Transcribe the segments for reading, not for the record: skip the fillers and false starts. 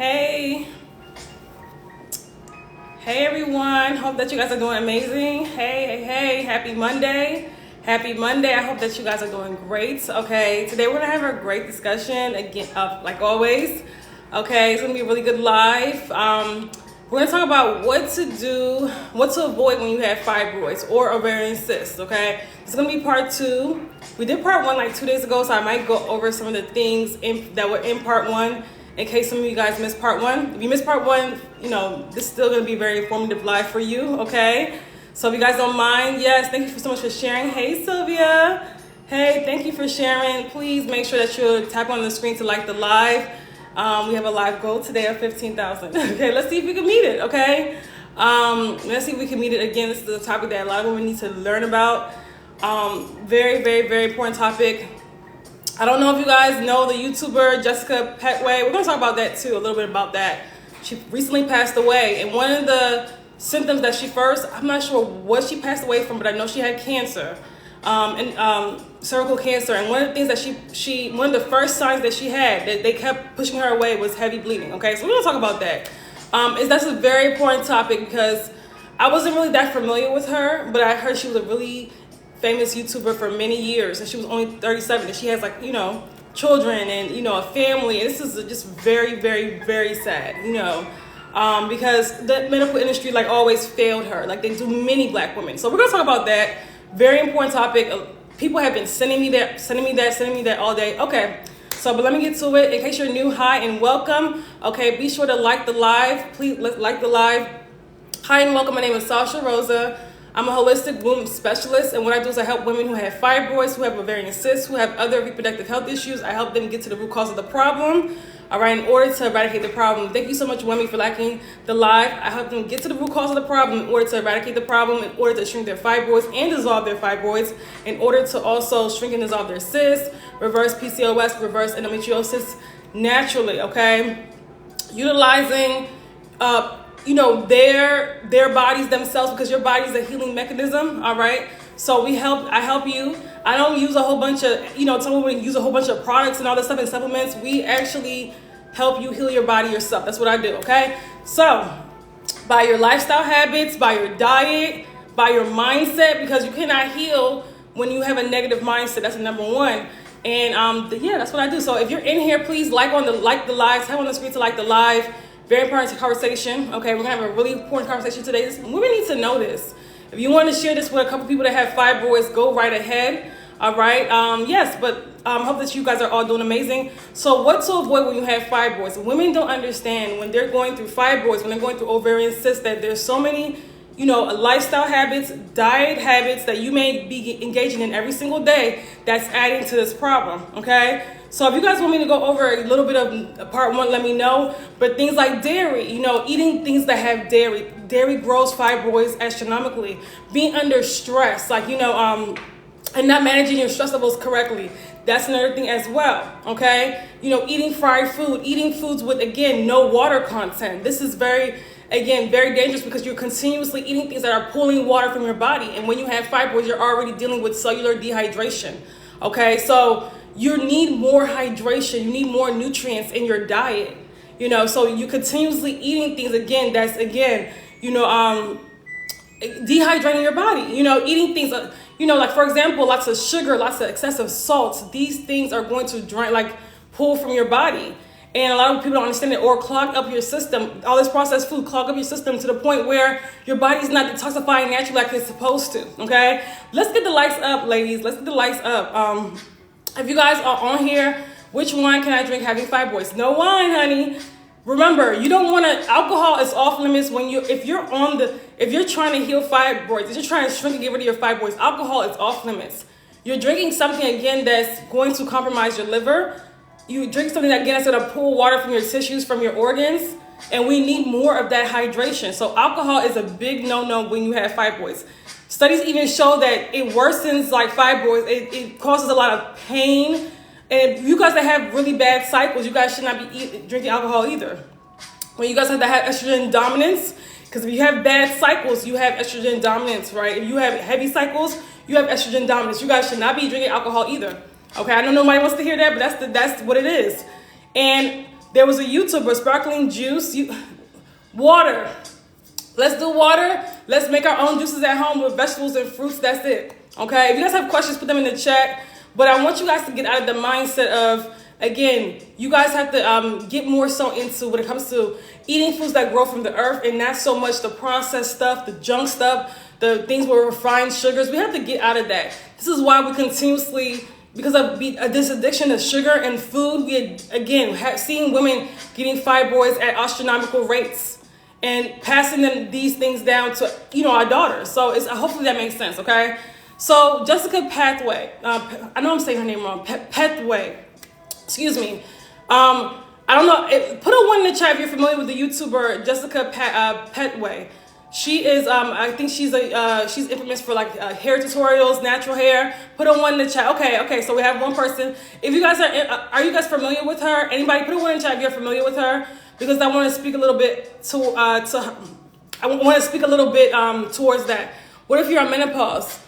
Hey. Hey everyone. Hope that you guys are doing amazing. Hey. Happy Monday. Happy Monday. I hope that you guys are doing great. Okay. Today we're going to have a great discussion again, like always. Okay. It's going to be a really good live. We're going to talk about what to avoid when you have fibroids or ovarian cysts. Okay. It's going to be part 2. We did part 1 like 2 days ago, so I might go over some of the things that were in part 1 in case some of you guys missed part 1. If you missed part 1, this is still going to be a very informative live for you, okay? So if you guys don't mind, yes, thank you so much for sharing. Hey, Sylvia. Hey, thank you for sharing. Please make sure that you tap on the screen to like the live. We have a live goal today of 15,000. Okay, let's see if we can meet it, okay? Let's see if we can meet it again. This is a topic that a lot of women need to learn about. Very important topic. I don't know if you guys know the YouTuber Jessica Petway. We're going to talk about that too, a little bit about that. She recently passed away, and one of the symptoms that I'm not sure what she passed away from, but I know she had cancer, cervical cancer. And one of the things that one of the first signs that she had that they kept pushing her away was heavy bleeding. Okay, so we're going to talk about that. That's a very important topic because I wasn't really that familiar with her, but I heard she was a really famous YouTuber for many years, and she was only 37, and she has children and a family. And this is just very sad, because the medical industry always failed her, like they do many black women. So we're gonna talk about that. Very important topic. People have been sending me that all day. Okay, so but let me get to it. In case you're new, hi and welcome. Okay, be sure to like the live. Please like the live. Hi and welcome. My name is Sasha Rosa. I'm a holistic womb specialist, and what I do is I help women who have fibroids, who have ovarian cysts, who have other reproductive health issues. I help them get to the root cause of the problem, all right, in order to eradicate the problem. Thank you so much, Wemmy, for liking the live. I help them get to the root cause of the problem in order to eradicate the problem, in order to shrink their fibroids and dissolve their fibroids, in order to also shrink and dissolve their cysts, reverse PCOS, reverse endometriosis naturally, okay? Utilizing their bodies themselves, because your body is a healing mechanism, all right? So I help you. I don't use a whole bunch of, some women use a whole bunch of products and all this stuff and supplements. We actually help you heal your body yourself. That's what I do, okay? So by your lifestyle habits, by your diet, by your mindset, because you cannot heal when you have a negative mindset. That's number 1. And that's what I do. So if you're in here, please like the live, tap on the screen to like the live. Very important conversation. Okay, we're gonna have a really important conversation today. Women need to know this. If you want to share this with a couple people that have fibroids, go right ahead. All right. Yes, but hope that you guys are all doing amazing. So what to avoid when you have fibroids? Women don't understand when they're going through fibroids, when they're going through ovarian cysts, that there's so many, lifestyle habits, diet habits that you may be engaging in every single day that's adding to this problem. Okay. So if you guys want me to go over a little bit of part 1, let me know. But things like dairy, eating things that have dairy grows fibroids astronomically. Being under stress, and not managing your stress levels correctly. That's another thing as well, okay? Eating fried food, eating foods with, again, no water content. This is very dangerous because you're continuously eating things that are pulling water from your body. And when you have fibroids, you're already dealing with cellular dehydration, okay? So you need more hydration, you need more nutrients in your diet, so you're continuously eating things, that's dehydrating your body, eating things, for example, lots of sugar, lots of excessive salts. These things are going to drain, pull from your body. And a lot of people don't understand it, or clog up your system. All this processed food clog up your system to the point where your body's not detoxifying naturally like it's supposed to, okay? Let's get the lights up, ladies. Let's get the lights up. If you guys are on here, which wine can I drink having fibroids? No wine, honey. Remember, you don't want to, alcohol is off limits if you're trying to heal fibroids, if you're trying to shrink and get rid of your fibroids, alcohol is off limits. You're drinking something, again, that's going to compromise your liver. You drink something that, again, that's going to pull water from your tissues, from your organs, and we need more of that hydration. So alcohol is a big no-no when you have fibroids. Studies even show that it worsens fibroids. It causes a lot of pain. And you guys that have really bad cycles, you guys should not be drinking alcohol either. When you guys have estrogen dominance, because if you have bad cycles, you have estrogen dominance, right? If you have heavy cycles, you have estrogen dominance. You guys should not be drinking alcohol either. Okay, I know nobody wants to hear that, but that's what it is. And There was a YouTuber, sparkling juice, water. Let's do water. Let's make our own juices at home with vegetables and fruits. That's it. Okay? If you guys have questions, put them in the chat. But I want you guys to get out of the mindset of, again, you guys have to get more so into when it comes to eating foods that grow from the earth and not so much the processed stuff, the junk stuff, the things with refined sugars. We have to get out of that. This is why we continuously, because of this addiction to sugar and food, we again have seen women getting fibroids at astronomical rates and passing them these things down to our daughters. So hopefully that makes sense. Okay. So Jessica Pathway, I know I'm saying her name wrong. Pathway, excuse me. I don't know. Put a 1 in the chat if you're familiar with the YouTuber Jessica Pathway. She is, I think she's infamous for like hair tutorials, natural hair. Put a 1 in the chat. Okay. So we have one person. If you guys are you guys familiar with her? Anybody? Put a 1 in the chat if you're familiar with her, because I want to speak a little bit towards that. What if you're on menopause?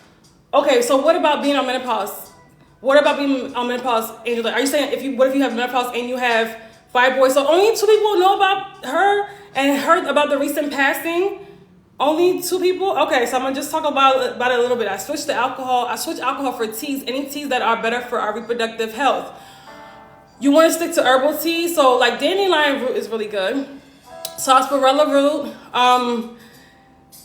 Okay, so what about being on menopause? What about being on menopause, Angela? Are you saying what if you have menopause and you have fibroids? So only 2 people know about her and heard about the recent passing? Only 2 people? Okay, so I'm gonna just talk about it a little bit. I switched to alcohol. I switched alcohol for teas, any teas that are better for our reproductive health. You want to stick to herbal tea. So like dandelion root is really good. Sarsaparilla root.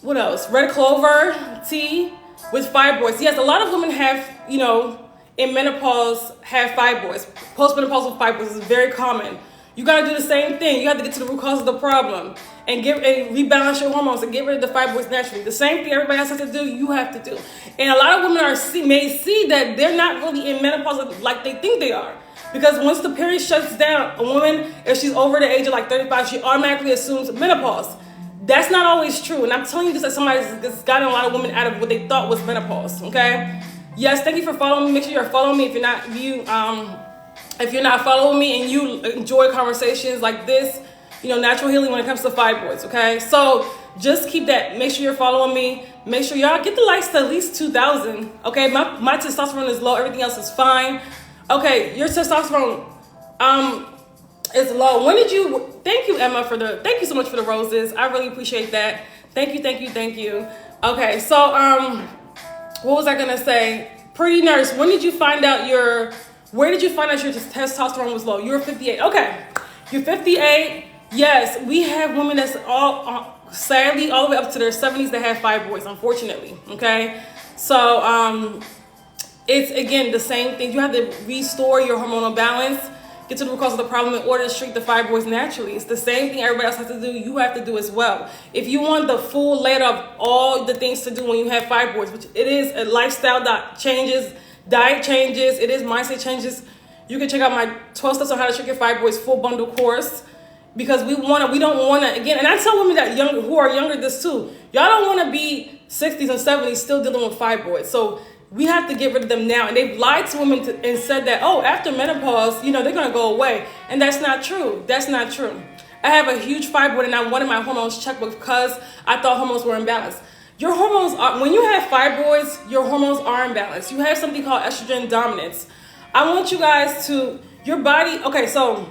What else? Red clover tea with fibroids. Yes, a lot of women have, in menopause have fibroids. Postmenopausal fibroids is very common. You got to do the same thing. You have to get to the root cause of the problem and rebalance your hormones and get rid of the fibroids naturally. The same thing everybody else has to do, you have to do. And a lot of women may see that they're not really in menopause like they think they are. Because once the period shuts down, a woman, if she's over the age of like 35, she automatically assumes menopause. That's not always true. And I'm telling you this as somebody that's gotten a lot of women out of what they thought was menopause, okay? Yes, thank you for following me. Make sure you're following me if you're not following me and you enjoy conversations like this, natural healing when it comes to fibroids, okay? So just keep that. Make sure you're following me. Make sure y'all get the likes to at least 2,000, okay? My testosterone is low. Everything else is fine. Okay, your testosterone is low. Thank you, Emma, thank you so much for the roses. I really appreciate that. Thank you. Okay, so, what was I gonna say? Pretty nurse, where did you find out your testosterone was low? You were 58. Okay, you're 58. Yes, we have women that's sadly all the way up to their 70s that have fibroids, unfortunately. Okay, so it's again the same thing. You have to restore your hormonal balance, get to the root cause of the problem in order to treat the fibroids naturally. It's the same thing everybody else has to do. You have to do as well. If you want the full layer of all the things to do when you have fibroids, which it is a lifestyle changes, diet changes, it is mindset changes. You can check out my 12 steps on how to treat your fibroids full bundle course, because we don't want to, again, and I tell women that who are younger this too, y'all don't want to be 60s and 70s still dealing with fibroids. So we have to get rid of them now. And they've lied to women and said that, after menopause, they're going to go away. And that's not true. I have a huge fibroid and I wanted my hormones checked because I thought hormones were imbalanced. Your hormones when you have fibroids, your hormones are imbalanced. You have something called estrogen dominance. I want you guys your body, so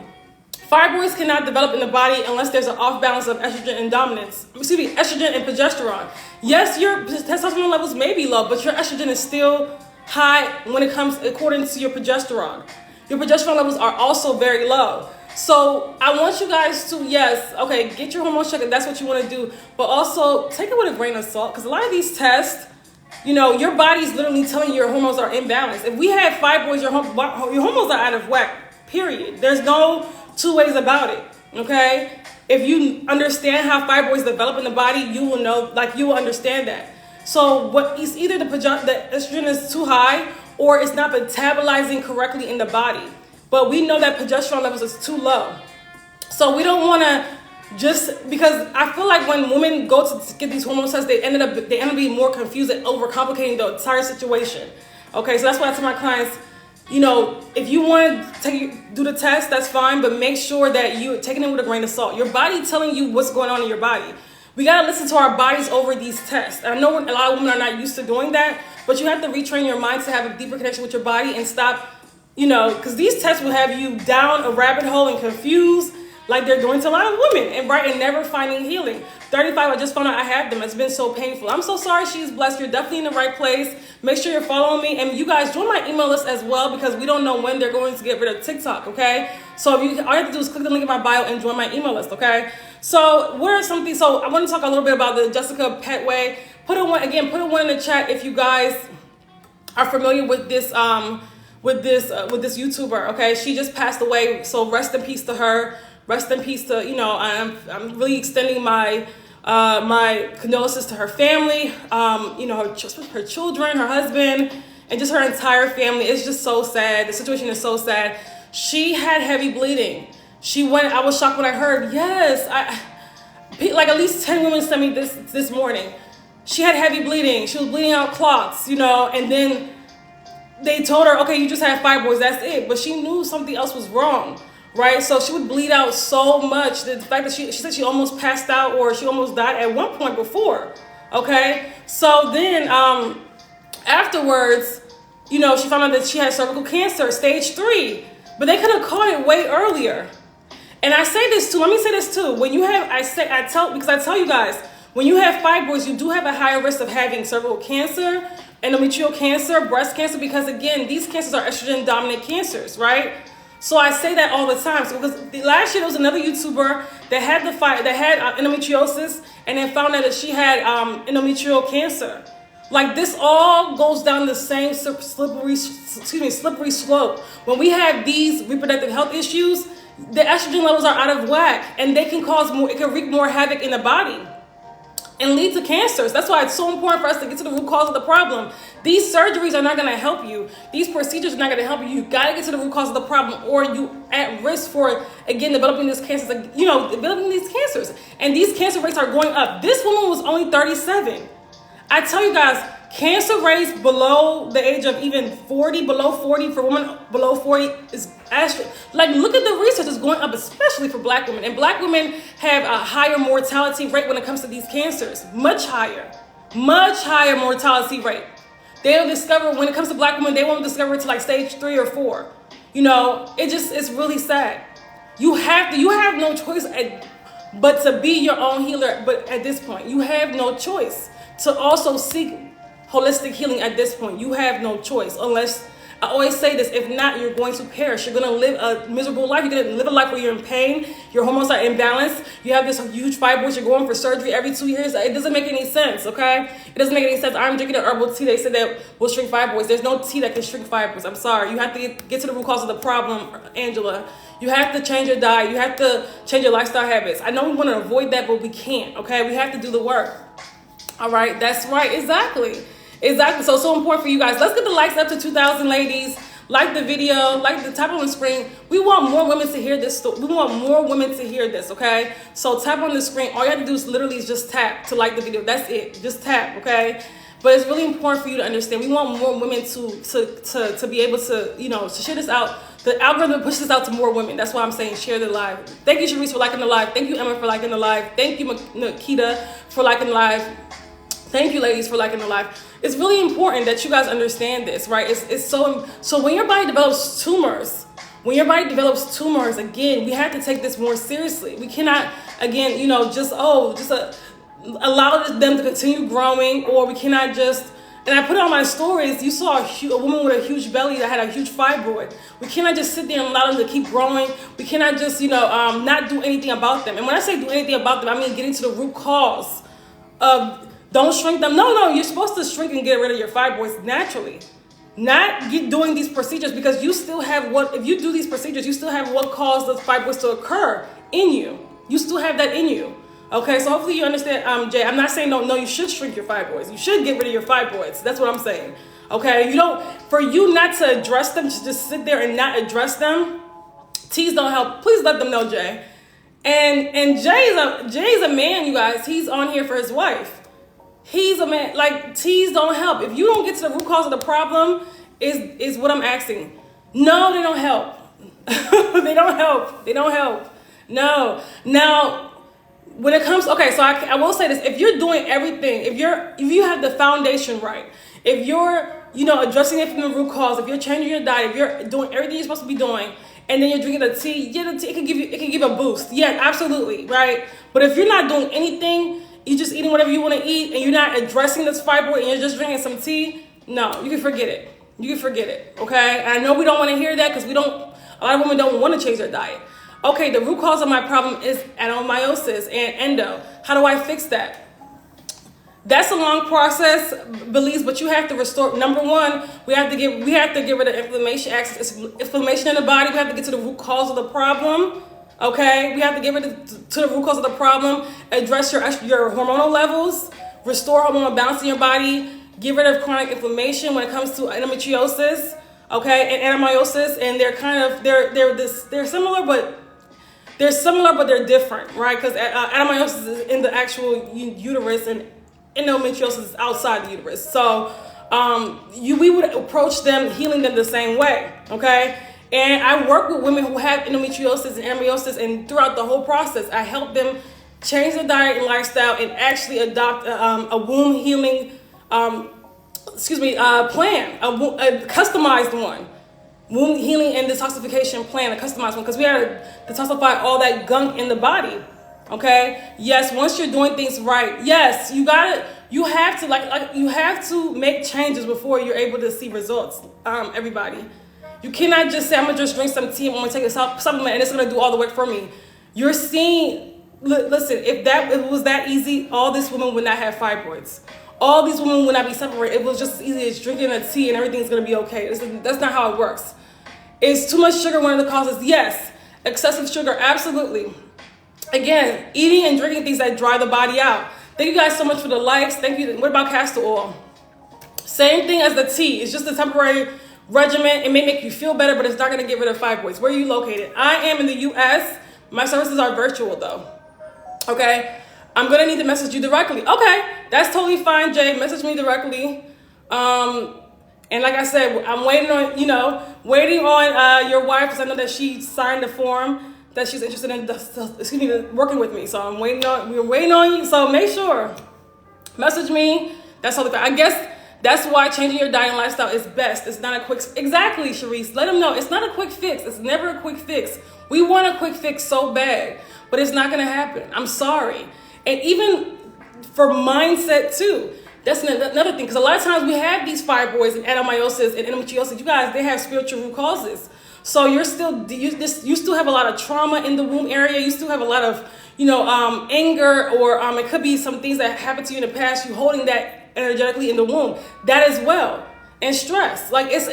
fibroids cannot develop in the body unless there's an off balance of estrogen and estrogen and progesterone. Yes, your testosterone levels may be low, but your estrogen is still high when it comes according to your progesterone. Your progesterone levels are also very low. So I want you guys to, get your hormones checked if that's what you want to do, but also take it with a grain of salt, because a lot of these tests, your body's literally telling you your hormones are imbalanced. If we have fibroids, your hormones are out of whack, period. There's no 2 ways about it, okay? If you understand how fibroids develop in the body, you will know, you will understand that. So it's either the estrogen is too high or it's not metabolizing correctly in the body. But we know that progesterone levels is too low. So we don't want to because I feel like when women go to get these hormone tests, they end up being more confused and overcomplicating the entire situation. Okay, so that's why I tell my clients, if you want to do the test, that's fine, but make sure that you're taking it with a grain of salt. Your body telling you what's going on in your body. We got to listen to our bodies over these tests. And I know a lot of women are not used to doing that, but you have to retrain your mind to have a deeper connection with your body and stop, because these tests will have you down a rabbit hole and confused. like they're doing to a lot of women, and never finding healing. 35, I just found out I have them. It's been so painful. I'm so sorry she's blessed. You're definitely in the right place. Make sure you're following me. And you guys join my email list as well, because we don't know when they're going to get rid of TikTok, okay? So all you have to do is click the link in my bio and join my email list, okay? So so I want to talk a little bit about the Jessica Petway. Put a one in the chat if you guys are familiar with this YouTuber, okay? She just passed away, so rest in peace to her. Rest in peace to, I'm really extending my my condolences to her family, her children, her husband, and just her entire family. It's just so sad. The situation is so sad. She had heavy bleeding. I was shocked when I heard, like at least 10 women sent me this morning. She had heavy bleeding. She was bleeding out clots, and then they told her, okay, you just have fibroids, that's it. But she knew something else was wrong, right? So she would bleed out so much. The fact that she said she almost passed out or she almost died at one point before, okay? So then afterwards, she found out that she had cervical cancer, stage 3. But they could have caught it way earlier. And I say this too, let me say this too. Because I tell you guys, when you have fibroids, you do have a higher risk of having cervical cancer, endometrial cancer, breast cancer, because again, these cancers are estrogen dominant cancers, right? So I say that all the time. So because last year there was another YouTuber that had endometriosis and then found out that she had endometrial cancer. Like this all goes down the same slippery slope. When we have these reproductive health issues, the estrogen levels are out of whack, and they can it can wreak more havoc in the body and lead to cancers. That's why it's so important for us to get to the root cause of the problem. These surgeries are not going to help you. These procedures are not going to help you. You got to get to the root cause of the problem, or you at risk for, again, developing these cancers. And these cancer rates are going up. This woman was only 37. I tell you guys, cancer rates below the age of even 40, below 40 for women below 40 is like, look at the research is going up, especially for black women. And black women have a higher mortality rate when it comes to these cancers. Much higher mortality rate. They don't discover, when it comes to black women, they won't discover it to like stage 3 or 4. It's really sad. You have no choice but to be your own healer. But at this point, you have no choice to also seek holistic healing. At this point, you have no choice, unless, I always say this, if not, you're going to perish. You're going to live a miserable life. You're going to live a life where you're in pain, your hormones are imbalanced, you have this huge fibroids, you're going for surgery every 2 years. It doesn't make any sense, okay? It doesn't make any sense. I'm drinking an herbal tea they said that will shrink fibroids. There's no tea that can shrink fibroids. I'm sorry. You have to get to the root cause of the problem, Angela. You have to change your diet. You have to change your lifestyle habits. I know we want to avoid that, but we can't, okay? We have to do the work. All right, that's right, exactly. So important for you guys. Let's get the likes up to 2,000, ladies. Like the video, type on the screen. We want more women to hear this. We want more women to hear this, okay? So tap on the screen. All you have to do is literally just tap to like the video. That's it. Just tap, okay? But it's really important for you to understand. We want more women to be able to, to share this out. The algorithm pushes this out to more women. That's why I'm saying share the live. Thank you, Sharice, for liking the live. Thank you, Emma, for liking the live. Thank you, Nikita, for liking the live. Thank you, ladies, for liking the live. It's really important that you guys understand this, right? It's so when your body develops tumors, again, we have to take this more seriously. We cannot, again, allow them to continue growing, or we cannot just, and I put it on my stories, you saw a woman with a huge belly that had a huge fibroid. We cannot just sit there and allow them to keep growing. We cannot just, not do anything about them. And when I say do anything about them, I mean getting to the root cause of, don't shrink them. No, you're supposed to shrink and get rid of your fibroids naturally. Not doing these procedures, because you still have if you do these procedures, you still have what caused the fibroids to occur in you. You still have that in you. Okay, so hopefully you understand, Jay. I'm not saying no, you should shrink your fibroids. You should get rid of your fibroids. That's what I'm saying. Okay, for you not to address them, to just sit there and not address them, teas don't help. Please let them know, Jay. And Jay's a man, you guys. He's on here for his wife. He's a man. Like, teas don't help. If you don't get to the root cause of the problem, is what I'm asking. No, they don't help. They don't help. No. Now, when it comes, okay, so I will say this: if you're doing everything, if you have the foundation right, if you're addressing it from the root cause, if you're changing your diet, if you're doing everything you're supposed to be doing, and then you're drinking the tea, yeah, the tea, it can give a boost. Yeah, absolutely, right? But if you're not doing anything, you're just eating whatever you want to eat, and you're not addressing this fibroid, and you're just drinking some tea, no, you can forget it. You can forget it, okay? And I know we don't want to hear that because a lot of women don't want to change their diet. Okay, the root cause of my problem is adenomyosis and endo. How do I fix that? That's a long process, Belize, but you have to restore. Number one, we have to get rid of inflammation, inflammation in the body. We have to get to the root cause of the problem. Okay, we have to get rid of to the root cause of the problem. Address your hormonal levels, restore hormonal balance in your body. Get rid of chronic inflammation when it comes to endometriosis, okay, and adenomyosis, and they're similar, but they're different, right? Because adenomyosis is in the actual uterus, and endometriosis is outside the uterus. So we would approach them, healing them the same way, okay? And I work with women who have endometriosis and adenomyosis, and throughout the whole process, I help them change their diet and lifestyle and actually adopt a womb healing plan, a customized one. Womb healing and detoxification plan, a customized one, because we have to detoxify all that gunk in the body. Okay. Yes. Once you're doing things right, yes, you have to make changes before you're able to see results. Everybody, you cannot just say, I'm gonna just drink some tea and I'm gonna take a supplement and it's gonna do all the work for me. You're seeing, listen, if it was that easy, all these women would not have fibroids. All these women would not be separated. It was just as easy as drinking a tea and everything's gonna be okay. That's not how it works. Is too much sugar one of the causes? Yes. Excessive sugar, absolutely. Again, eating and drinking things that dry the body out. Thank you guys so much for the likes. Thank you. What about castor oil? Same thing as the tea. It's just a temporary regimen. It may make you feel better, but it's not going to get rid of fibroids. Where are you located? I am in the U.S. My services are virtual, though. Okay? I'm going to need to message you directly. Okay. That's totally fine, Jay. Message me directly. And like I said, I'm waiting on your wife, because I know that she signed the form that she's interested in working with me. So we're waiting on you. So make sure, message me. That's all the I guess that's why changing your diet and lifestyle is best. It's not a quick, exactly, Sharice. Let them know it's not a quick fix. It's never a quick fix. We want a quick fix so bad, but it's not gonna happen. I'm sorry. And even for mindset too, that's another thing. Because a lot of times we have these fibroids and adenomyosis and endometriosis. You guys, they have spiritual root causes. So you still have a lot of trauma in the womb area. You still have a lot of, anger, or it could be some things that happened to you in the past. You holding that energetically in the womb. That as well, and stress. Like that's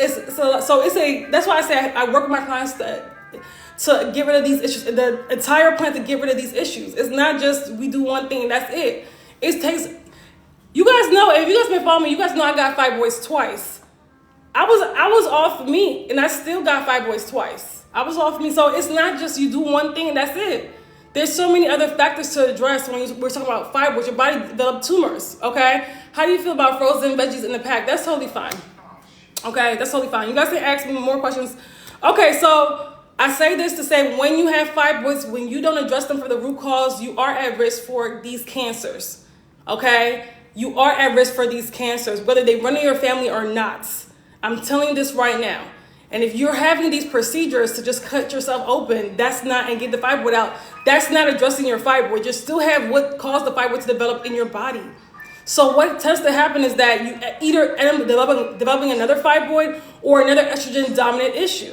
why I say I work with my clients to get rid of these issues. The entire plan to get rid of these issues. It's not just we do one thing and that's it. It takes. You guys know, if you guys been following me, you guys know I got fibroids twice. I was off meat and I still got fibroids twice. I was off meat. So it's not just you do one thing and that's it. There's so many other factors to address when we're talking about fibroids. Your body develops tumors, okay? How do you feel about frozen veggies in the pack? That's totally fine. Okay, that's totally fine. You guys can ask me more questions. Okay, so I say this to say when you have fibroids, when you don't address them for the root cause, you are at risk for these cancers, okay? You are at risk for these cancers, whether they run in your family or not. I'm telling you this right now. And if you're having these procedures to just cut yourself open, and get the fibroid out, that's not addressing your fibroid. You still have what caused the fibroid to develop in your body. So what tends to happen is that you either end up developing another fibroid or another estrogen dominant issue.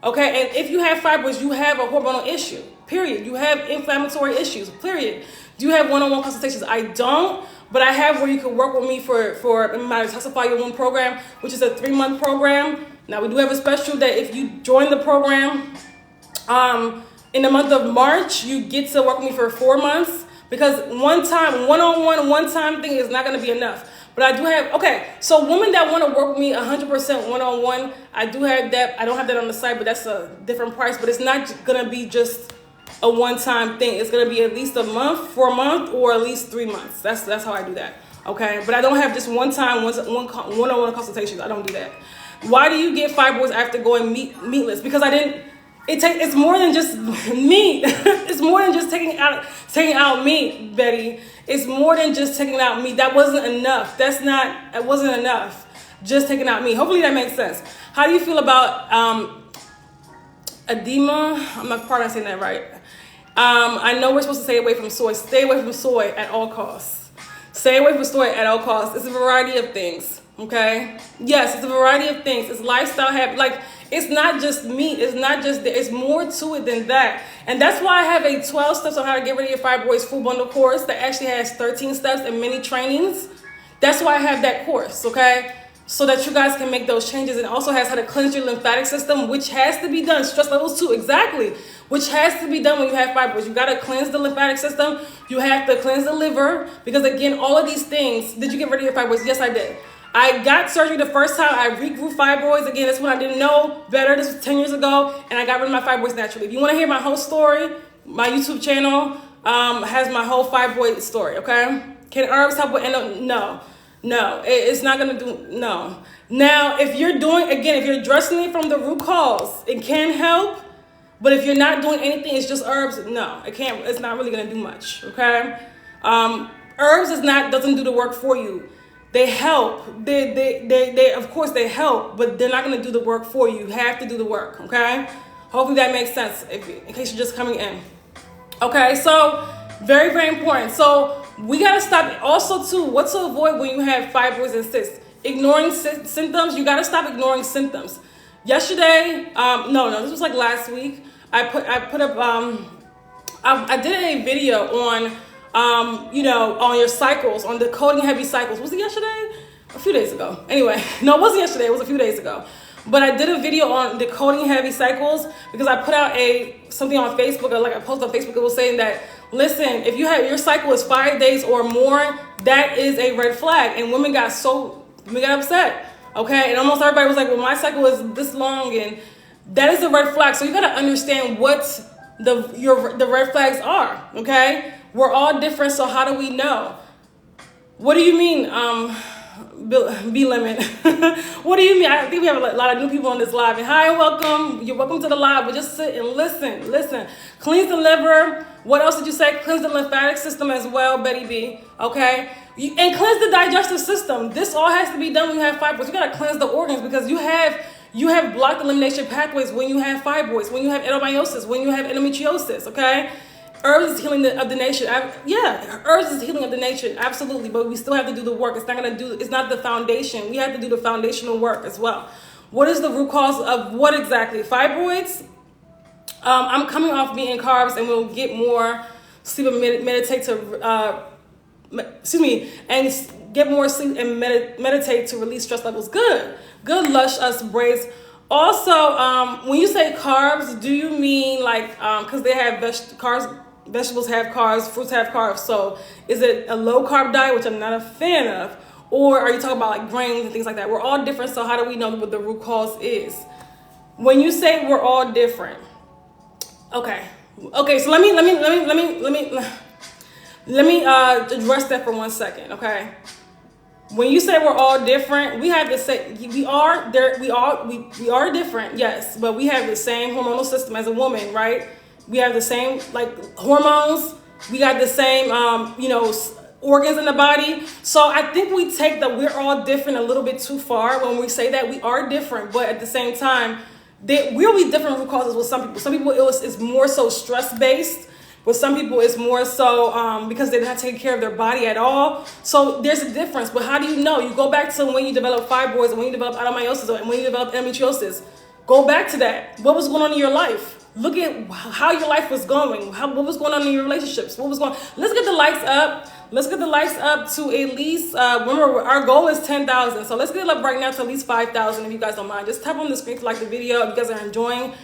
Okay, and if you have fibroids, you have a hormonal issue, period. You have inflammatory issues, period. Do you have one-on-one consultations? I don't. But I have where you can work with me for my Detoxify Your Womb program, which is a 3-month program. Now, we do have a special that if you join the program in the month of March, you get to work with me for 4 months, because one-time thing is not going to be enough. But I do have, so women that want to work with me 100% one-on-one, I do have that. I don't have that on the site, but that's a different price. But it's not going to be just a one-time thing. It's going to be at least a month, for a month, or at least 3 months. That's how I do that. Okay, but I don't have just one-on-one consultations. I don't do that. Why do you get fibroids after going meatless? Because it's more than just meat. It's more than just taking out meat, Betty. It's more than just taking out meat. That wasn't enough. It wasn't enough. Just taking out meat. Hopefully that makes sense. How do you feel about edema. I'm not probably not saying that right. I know we're supposed to stay away from soy. Stay away from soy at all costs. Stay away from soy at all costs. It's a variety of things. Okay. Yes, it's a variety of things. It's lifestyle habit. Like, it's not just meat. It's not just. It's more to it than that. And that's why I have a 12 steps on how to get rid of your fibroids full bundle course that actually has 13 steps and many trainings. That's why I have that course. Okay. So that you guys can make those changes. And also has how to cleanse your lymphatic system, which has to be done. Stress levels 2, exactly. Which has to be done when you have fibroids. You got to cleanse the lymphatic system. You have to cleanse the liver. Because again, all of these things, did you get rid of your fibroids? Yes, I did. I got surgery the first time. I regrew fibroids. Again, that's when I didn't know better. This was 10 years ago. And I got rid of my fibroids naturally. If you want to hear my whole story, my YouTube channel has my whole fibroid story, okay? Can herbs help with No, it's not going to do, no. Now, if you're doing, again, if you're addressing it from the root cause, it can help. But if you're not doing anything, it's just herbs, no, it can't, it's not really going to do much, okay? Herbs doesn't do the work for you. They help. They of course they help, but they're not going to do the work for you. You have to do the work, okay? Hopefully that makes sense in case you're just coming in. Okay, so very, very important. So we got to stop also too, what to avoid when you have fibroids and cysts. Ignoring symptoms, you got to stop ignoring symptoms. Yesterday, this was like last week, I did a video on on your cycles, on decoding heavy cycles. Was it yesterday? A few days ago. Anyway, no, it wasn't yesterday. It was a few days ago. But I did a video on decoding heavy cycles because I put out something on Facebook, or like I posted on Facebook. It was saying that, listen, if you have your cycle is 5 days or more, that is a red flag. And women got upset. Okay, and almost everybody was like, well, my cycle is this long, and that is a red flag. So you got to understand what the red flags are. Okay. We're all different, so how do we know? What do you mean, B-Limit? What do you mean? I think we have a lot of new people on this live. And hi, welcome. You're welcome to the live, but just sit and listen. Cleanse the liver. What else did you say? Cleanse the lymphatic system as well, Betty B. Okay? And cleanse the digestive system. This all has to be done when you have fibroids. You got to cleanse the organs because you have blocked elimination pathways when you have fibroids, when you have adenomyosis, when you have endometriosis, okay? Herbs is healing of the nation. Herbs is healing of the nation, absolutely. But we still have to do the work. It's not the foundation. We have to do the foundational work as well. What is the root cause of what exactly? Fibroids. I'm coming off meat and carbs, and we'll get more sleep and meditate to. And get more sleep and meditate to release stress levels. Good, lush us braids. Also, when you say carbs, do you mean like because they have vegetables have carbs, fruits have carbs. So is it a low carb diet, which I'm not a fan of, or are you talking about like grains and things like that? We're all different. So how do we know what the root cause is? When you say we're all different, okay. So let me address that for 1 second, okay? When you say we're all different, we have the same. We are different, yes, but we have the same hormonal system as a woman, right? We have the same like hormones. We got the same, organs in the body. So I think we take that we're all different a little bit too far when we say that we are different, but at the same time, we'll be different root causes with some people. Some people it's more so stress based. With some people, it's more so because they're not taking care of their body at all. So there's a difference. But how do you know? You go back to when you develop fibroids, and when you develop adenomyosis, and when you develop endometriosis. Go back to that. What was going on in your life? Look at how your life was going. What was going on in your relationships? Let's get the likes up. Let's get the likes up to at least, remember, our goal is 10,000. So let's get it up right now to at least 5,000 if you guys don't mind. Just tap on the screen to like the video if you guys are enjoying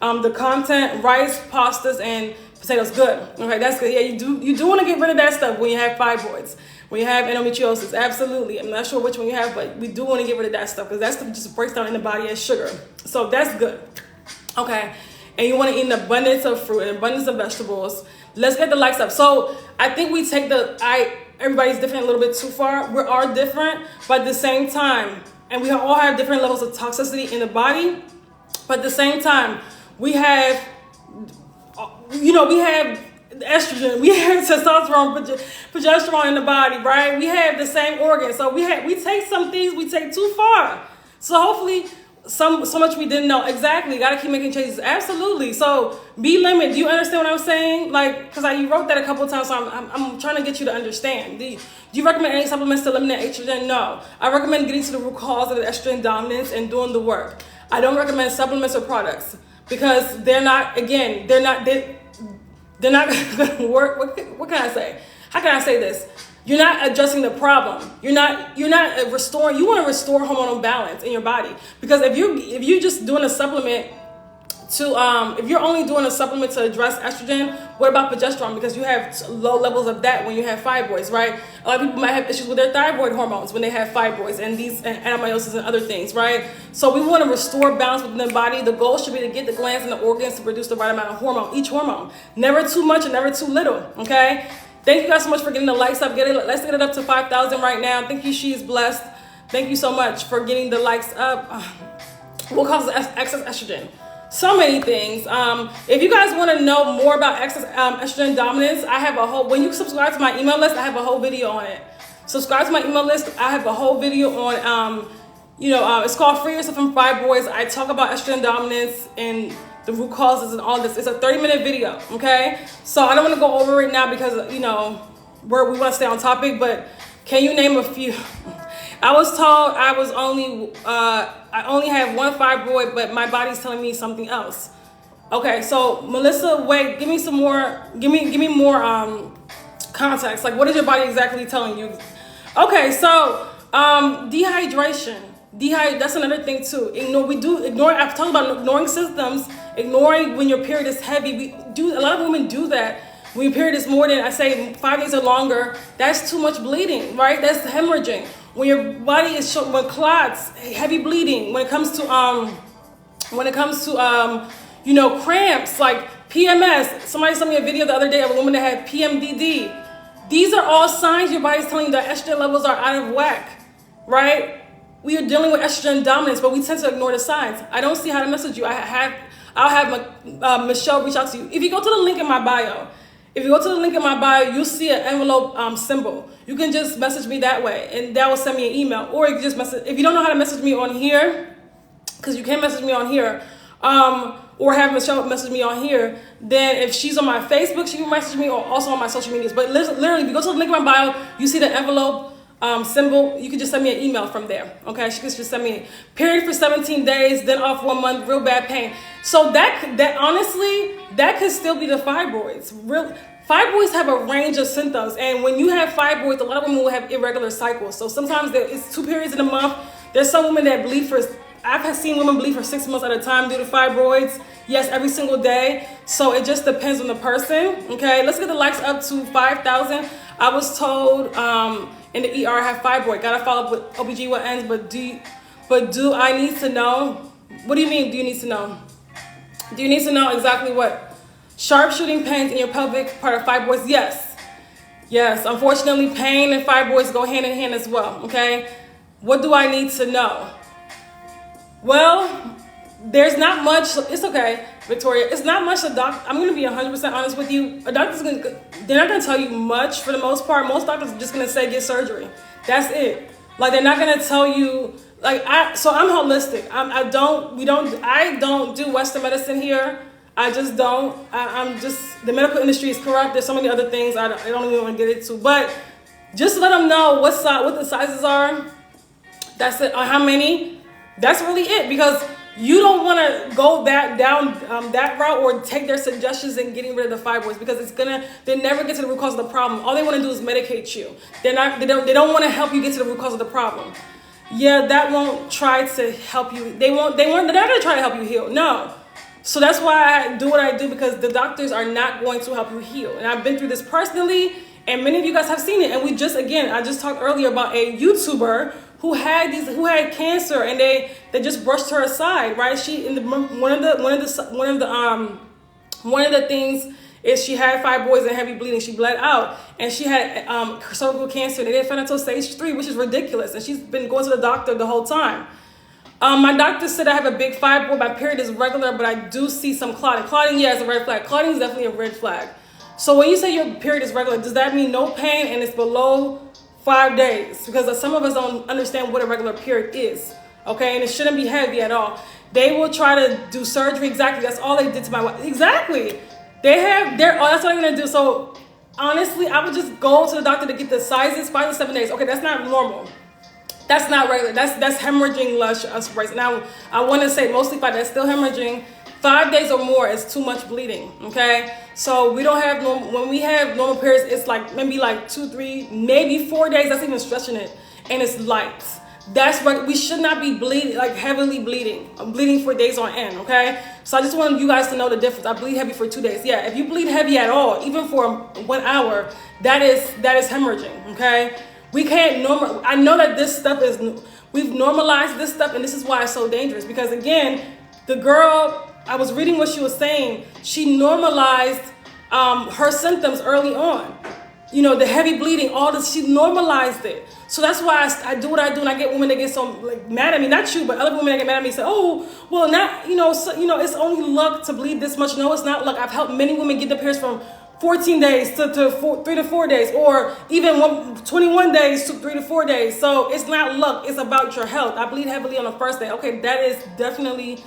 the content. Rice, pastas, and potatoes, good. Okay, that's good. Yeah, you do want to get rid of that stuff when you have fibroids, when you have endometriosis. Absolutely. I'm not sure which one you have, but we do want to get rid of that stuff because that stuff just breaks down in the body as sugar. So that's good. Okay. And you want to eat an abundance of fruit, an abundance of vegetables. Let's get the likes up. So I think we take everybody's different a little bit too far. We are different, but at the same time, and we all have different levels of toxicity in the body, but at the same time, we have estrogen, we have testosterone, progesterone in the body, right? We have the same organs. So we take some things we take too far. So hopefully, so much we didn't know. Exactly. Got to keep making changes. Absolutely. So be limited. Do you understand what I'm saying? Like, because you wrote that a couple of times, so I'm trying to get you to understand. Do you recommend any supplements to eliminate estrogen? No. I recommend getting to the root cause of the estrogen dominance and doing the work. I don't recommend supplements or products because they're not going to work. What can I say? How can I say this? You're not addressing the problem. You're not restoring. You want to restore hormonal balance in your body, because if you're just doing a supplement to if you're only doing a supplement to address estrogen, what about progesterone? Because you have low levels of that when you have fibroids, right? A lot of people might have issues with their thyroid hormones when they have fibroids and these adenomyosis and other things, right? So we want to restore balance within the body. The goal should be to get the glands and the organs to produce the right amount of hormone, each hormone, never too much and never too little. Okay. Thank you guys so much for getting the likes up. Let's get it up to 5,000 right now. Thank you. She's blessed. Thank you so much for getting the likes up. What causes excess estrogen? So many things. If you guys want to know more about excess estrogen dominance, I have a whole, when you subscribe to my email list, I have a whole video on it. Subscribe to my email list. I have a whole video on, it's called Free Yourself from Fibroids. I talk about estrogen dominance and the root causes and all this. It's a 30-minute video, okay? So I don't want to go over it now because, we want to stay on topic, but can you name a few? I was told I only have one fibroid, but my body's telling me something else. Okay, so Melissa, wait, give me some more, give me more context. Like, what is your body exactly telling you? Okay, so dehydration. That's another thing too. I've talked about ignoring symptoms, ignoring when your period is heavy. A lot of women do that. When your period is more than, I say, 5 days or longer, that's too much bleeding, right? That's hemorrhaging. When your body is when clots, heavy bleeding, when it comes to cramps, like PMS. Somebody sent me a video the other day of a woman that had PMDD. These are all signs your body's telling you that estrogen levels are out of whack, right? We are dealing with estrogen dominance, but we tend to ignore the signs. I don't see how to message you. I'll have Michelle reach out to you. If you go to the link in my bio, you'll see an envelope symbol. You can just message me that way, and that will send me an email. Or you can just message, if you don't know how to message me on here, because you can message me on here, or have Michelle message me on here, then if she's on my Facebook, she can message me, or also on my social medias. But literally, if you go to the link in my bio, you see the envelope symbol, you can just send me an email from there. Okay, she can just send me period for 17 days, then off 1 month, real bad pain. So that honestly, that could still be the fibroids. Really, fibroids have a range of symptoms, and when you have fibroids, a lot of women will have irregular cycles. So sometimes it's 2 periods in a month. There's some women that bleed I've seen women bleed for 6 months at a time due to fibroids. Yes, every single day. So it just depends on the person. Okay, let's get the likes up to 5,000. I was told in the ER I have fibroid. Gotta follow up with OBGYNs, but do I need to know? What do you mean, do you need to know? Do you need to know exactly what? Sharp shooting pains in your pelvic part of fibroids? Yes. Yes, unfortunately, pain and fibroids go hand in hand as well, okay? What do I need to know? Well, there's not much. It's okay, Victoria. It's not much I'm going to be 100% honest with you. They're not going to tell you much for the most part. Most doctors are just going to say get surgery. That's it. Like, they're not going to tell you, so I'm holistic. I don't do Western medicine here. I just don't. The medical industry is corrupt. There's so many other things I don't even want to get into. But just let them know what the sizes are. That's it. How many? That's really it, because you don't want to go down that route or take their suggestions and getting rid of the fibroids, because they never get to the root cause of the problem. All they want to do is medicate you. They don't want to help you get to the root cause of the problem. Yeah, that won't try to help you. They're not going to try to help you heal. No. So that's why I do what I do, because the doctors are not going to help you heal. And I've been through this personally, and many of you guys have seen it. And I just talked earlier about a YouTuber who had cancer, and they just brushed her aside, right? One of the things is she had fibroids and heavy bleeding. She bled out, and she had cervical cancer. They didn't find it until stage 3, which is ridiculous. And she's been going to the doctor the whole time. My doctor said I have a big fibroid. My period is regular, but I do see some clotting. Clotting, yeah, is a red flag. Clotting is definitely a red flag. So when you say your period is regular, does that mean no pain and it's below 5 days? Because some of us don't understand what a regular period is. okay? And it shouldn't be heavy at all. They will try to do surgery. Exactly, that's all they did to my wife. Exactly. That's what I'm gonna do. So honestly, I would just go to the doctor to get the sizes, 5 to 7 days. Okay, that's not normal. That's not regular. That's hemorrhaging lush aspiration. Now, I want to say mostly 5, that's still hemorrhaging. 5 days or more is too much bleeding, okay? So we don't have normal, when we have normal periods, it's like maybe like 2, 3, maybe 4 days, that's even stretching it, and it's light. That's what, we should not be bleeding, like heavily bleeding. I'm bleeding for days on end, okay? So I just want you guys to know the difference. I bleed heavy for 2 days. Yeah, if you bleed heavy at all, even for 1 hour, that is hemorrhaging, okay? We can't I know that this stuff we've normalized this stuff, and this is why it's so dangerous. Because again, the girl, I was reading what she was saying, she normalized her symptoms early on. You know, the heavy bleeding, all this, she normalized it. So that's why I do what I do, and I get women that get so like mad at me, not you, but other women that get mad at me and say, oh, well, not, it's only luck to bleed this much. No, it's not luck. I've helped many women get the periods from 14 days to 3 to 4 days, or even 21 days to 3 to 4 days. So it's not luck, it's about your health. I bleed heavily on the first day. Okay, that is definitely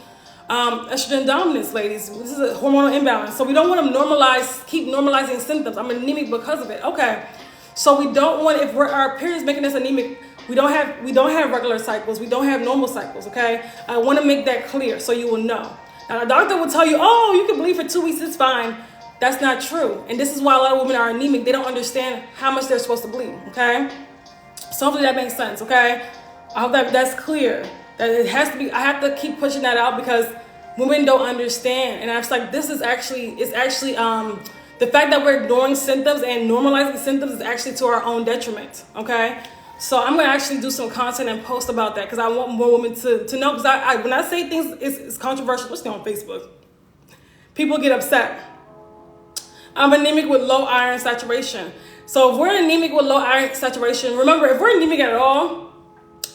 estrogen dominance, ladies. This is a hormonal imbalance. So we don't want to keep normalizing symptoms. I'm anemic because of it. Okay. So we don't want, if our periods making us anemic, we don't have regular cycles. We don't have normal cycles, okay? I want to make that clear so you will know. Now, the doctor will tell you, oh, you can bleed for 2 weeks, it's fine. That's not true. And this is why a lot of women are anemic. They don't understand how much they're supposed to bleed, okay? So hopefully that makes sense, okay? I hope that's clear. That it has to be, I have to keep pushing that out because women don't understand. And I was like, it's actually, the fact that we're ignoring symptoms and normalizing symptoms is actually to our own detriment, okay? So I'm gonna actually do some content and post about that because I want more women to know, because when I say things, it's controversial, especially on Facebook. People get upset. I'm anemic with low iron saturation. So if we're anemic with low iron saturation, remember, if we're anemic at all,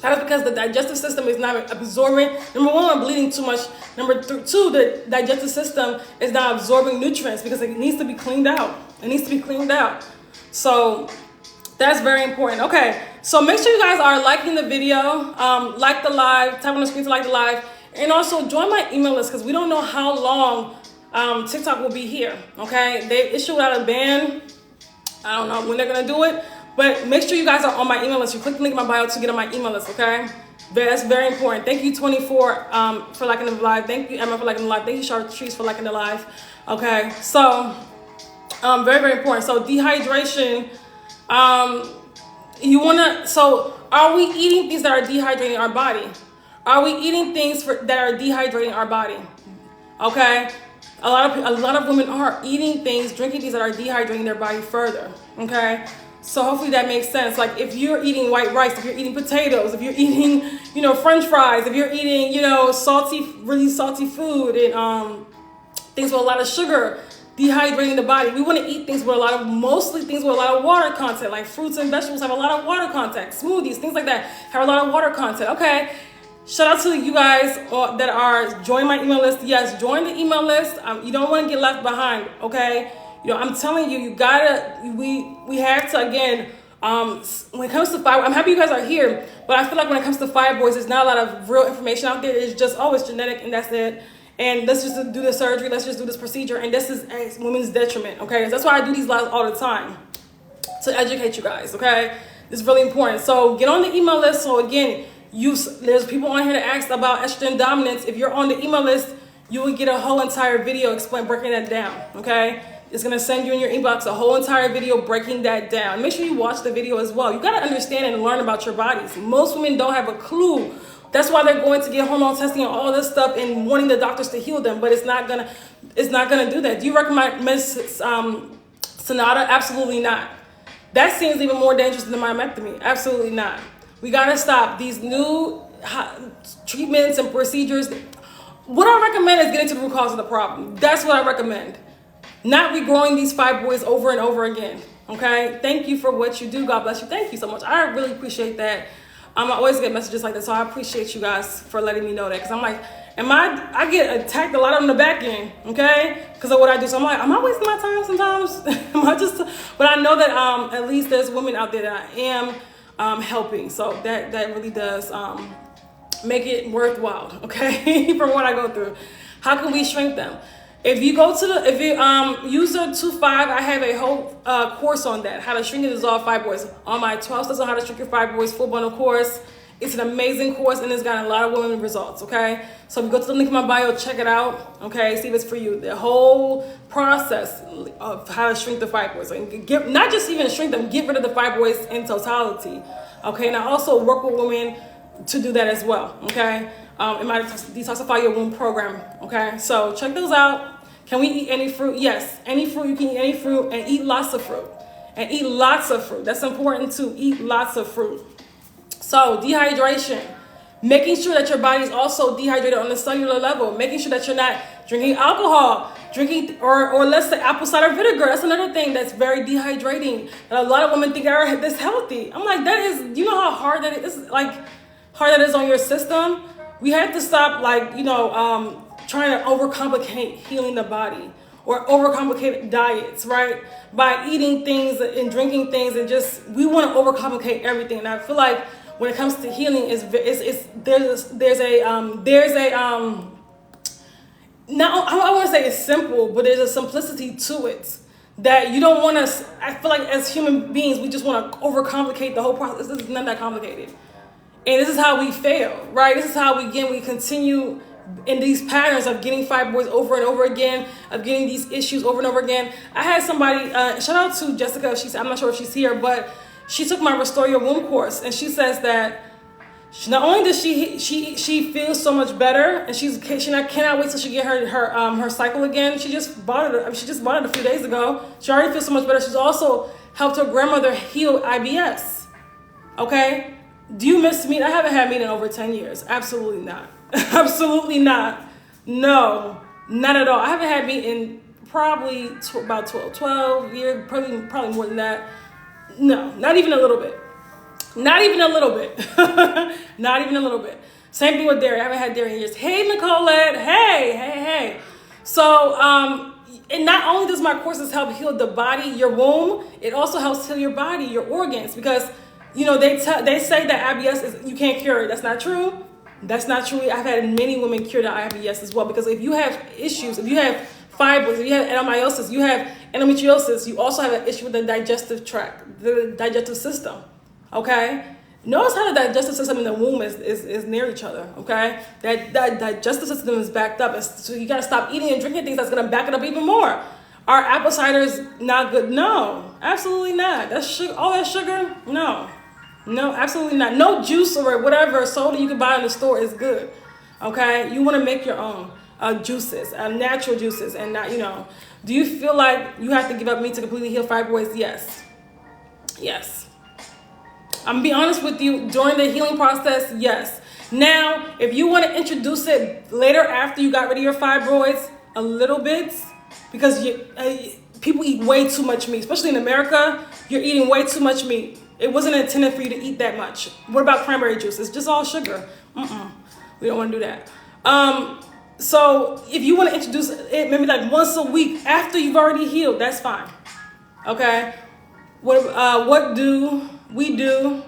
that is because the digestive system is not absorbing. Number one, we're bleeding too much. Number two, the digestive system is not absorbing nutrients because it needs to be cleaned out. It needs to be cleaned out. So that's very important. Okay, so make sure you guys are liking the video, like the live, tap on the screen to like the live, and also join my email list because we don't know how long TikTok will be here. Okay, they issued out a ban. I don't know when they're gonna do it. But make sure you guys are on my email list. You click the link in my bio to get on my email list, okay? That's very important. Thank you, 24, for liking the live. Thank you, Emma, for liking the live. Thank you, Chartrice, for liking the live. Okay, so very, very important. So dehydration, so are we eating things that are dehydrating our body? Are we eating things that are dehydrating our body? Okay, a lot of women are eating things, drinking things that are dehydrating their body further, okay? So hopefully that makes sense. Like if you're eating white rice, if you're eating potatoes, if you're eating, French fries, if you're eating, really salty food and things with a lot of sugar, dehydrating the body. We want to eat things with mostly things with a lot of water content, like fruits and vegetables have a lot of water content, smoothies, things like that have a lot of water content. Okay. Shout out to you guys that are joining my email list. Yes, join the email list. You don't want to get left behind. Okay. I'm telling you, we have to, again, when it comes to fibroids, I'm happy you guys are here, but I feel like when it comes to fibroids, there's not a lot of real information out there. It's just, it's genetic and that's it. And let's just do the surgery. Let's just do this procedure. And this is a women's detriment, okay? That's why I do these lives all the time, to educate you guys, okay? It's really important. So get on the email list. So again, there's people on here to ask about estrogen dominance. If you're on the email list, you will get a whole entire video breaking that down, okay? It's going to send you in your inbox a whole entire video breaking that down. Make sure you watch the video as well. You got to understand and learn about your bodies. Most women don't have a clue. That's why they're going to get hormone testing and all this stuff and wanting the doctors to heal them, but it's not gonna do that. Do you recommend Sonata? Absolutely not. That seems even more dangerous than myomectomy. Absolutely not. We got to stop these new treatments and procedures. What I recommend is getting to the root cause of the problem. That's what I recommend. Not regrowing these fibroids over and over again, okay? Thank you for what you do. God bless you. Thank you so much. I really appreciate that. I always get messages like that, so I appreciate you guys for letting me know that. Because I'm like, I get attacked a lot on the back end, okay? Because of what I do. So I'm like, am I wasting my time sometimes? But I know that at least there's women out there that I am helping. So that really does make it worthwhile, okay? From what I go through. How can we shrink them? If you go to if you use the 2.5, I have a whole course on that, how to shrink and dissolve fibroids, on my 12 steps on how to shrink your fibroids full bundle course. It's an amazing course and it's gotten a lot of women results, okay? So if you go to the link in my bio, check it out, okay? See if it's for you. The whole process of how to shrink the fibroids. And not just even shrink them, get rid of the fibroids in totality, okay? And I also work with women to do that as well, okay? In my Detoxify Your Womb program, okay? So check those out. Can we eat any fruit? Yes, any fruit. You can eat any fruit and eat lots of fruit. And eat lots of fruit. That's important too. Eat lots of fruit. So dehydration, making sure that your body is also dehydrated on the cellular level, making sure that you're not drinking alcohol, or let's say apple cider vinegar. That's another thing that's very dehydrating. And a lot of women think are this healthy. I'm like, that is, you know how hard that is, like hard that is on your system? We have to stop, like, you know, trying to overcomplicate healing the body or overcomplicate diets, right? By eating things and drinking things, and just, we want to overcomplicate everything. And I feel like when it comes to healing, there's a now I want to say it's simple, but there's a simplicity to it that you don't want to. I feel like as human beings, we just want to overcomplicate the whole process. This is not that complicated, and this is how we fail, right? This is how we continue in these patterns of getting fibroids over and over again, of getting these issues over and over again. I had somebody, shout out to Jessica. I'm not sure if she's here, but she took my Restore Your Womb course, and she says that not only does she feels so much better, and she cannot wait till she get her cycle again. She just bought it. She just bought it a few days ago. She already feels so much better. She's also helped her grandmother heal IBS. Okay, do you miss meat? I haven't had meat in over 10 years. Absolutely not. Absolutely not. No, not at all. I haven't had meat in probably about 12 years. Probably more than that. No, not even a little bit. Not even a little bit. Not even a little bit. Same thing with dairy. I haven't had dairy in years. Hey, Nicolette. Hey. So, and not only does my courses help heal the body, your womb, it also helps heal your body, your organs, because, you know, they say that IBS is, you can't cure it. That's not true. That's not true. I've had many women cure the IBS as well, because if you have issues, if you have fibroids, if you have adenomyosis, you have endometriosis, you also have an issue with the digestive tract, the digestive system, okay? Notice how the digestive system and the womb is near each other, okay? That digestive system is backed up. So you got to stop eating and drinking things that's going to back it up even more. Are apple ciders not good? No, absolutely not. That's sugar, all that sugar? No, absolutely not. No juice or whatever soda you can buy in the store is good, okay? You want to make your own juices, natural juices, and not, you know. Do you feel like you have to give up meat to completely heal fibroids? Yes. I'm gonna be honest with you, during the healing process, yes. Now, if you want to introduce it later after you got rid of your fibroids, a little bit, because people eat way too much meat, especially in America, you're eating way too much meat. It wasn't intended for you to eat that much. What about cranberry juice? It's just all sugar. We don't want to do that. So if you want to introduce it maybe like once a week after you've already healed, that's fine. Okay? What do we do?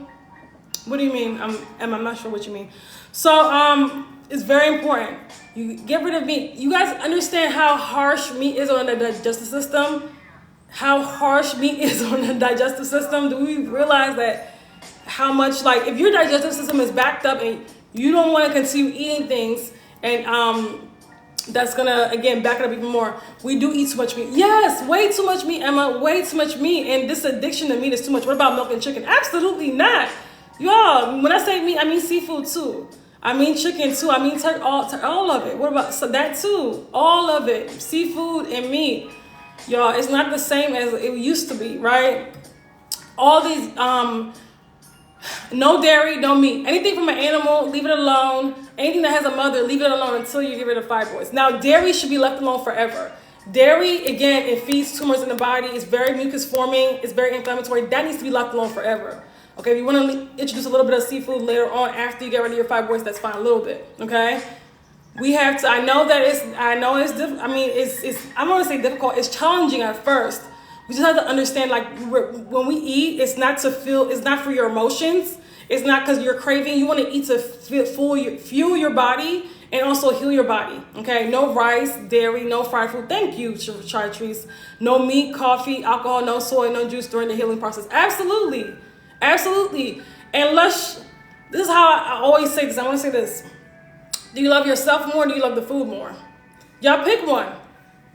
What do you mean? I'm not sure what you mean. So it's very important. You get rid of meat. You guys understand how harsh meat is on the digestive system? How harsh meat is on the digestive system? Do we realize that how much, like, if your digestive system is backed up and you don't want to continue eating things, and that's gonna, again, back it up even more. We do eat too much meat. Yes, way too much meat, Emma. Way too much meat. And this addiction to meat is too much. What about milk and chicken? Absolutely not. Y'all, when I say meat, I mean seafood too. I mean chicken too. I mean all of it. What about that too? All of it. Seafood and meat. Y'all, it's not the same as it used to be, right? All these, no dairy, no meat. Anything from an animal, leave it alone. Anything that has a mother, leave it alone until you get rid of fibroids. Now, dairy should be left alone forever. Dairy, again, it feeds tumors in the body. It's very mucus forming. It's very inflammatory. That needs to be left alone forever. Okay, if you want to introduce a little bit of seafood later on after you get rid of your fibroids, that's fine, a little bit, okay? We have to, I know it's difficult. I mean, I don't want to say difficult. It's challenging at first. We just have to understand, like, when we eat, it's not for your emotions. It's not because you're craving. You want to eat to fuel your body and also heal your body. Okay, no rice, dairy, no fried food. Thank you, Chartrice. No meat, coffee, alcohol, no soy, no juice during the healing process. Absolutely, absolutely. And this is how I always say this. I want to say this. Do you love yourself more or do you love the food more? Y'all pick one.